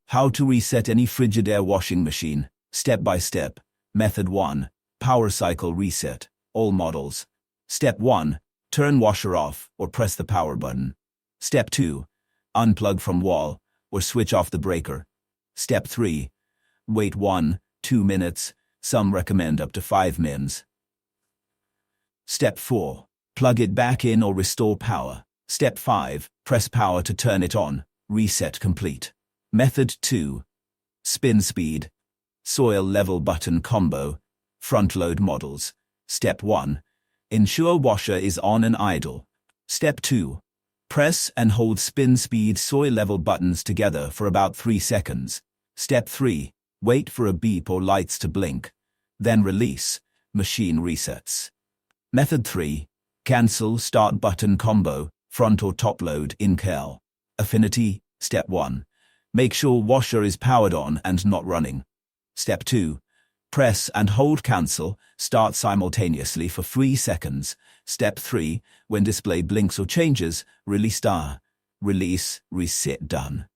How to reset any Frigidaire washing machine, step by step. Method 1. Power cycle reset, all models. Step 1. Turn washer off or press the power button. Step 2. Unplug from wall or switch off the breaker. Step 3. Wait 1-2 minutes, some recommend up to 5 mins. Step 4. Plug it back in or restore power. Step 5. Press power to turn it on. Reset complete. Method 2. Spin speed. Soil level button combo. Front load models. Step 1. Ensure washer is on and idle. Step 2. Press and hold spin speed soil level buttons together for about 3 seconds. Step 3. Wait for a beep or lights to blink. Then release. Machine resets. Method 3. Cancel start button combo, front or top load in cal. Affinity. Step 1. Make sure washer is powered on and not running. Step 2. Press and hold cancel, start simultaneously for 3 seconds. Step 3. When display blinks or changes, release star. Release, reset done.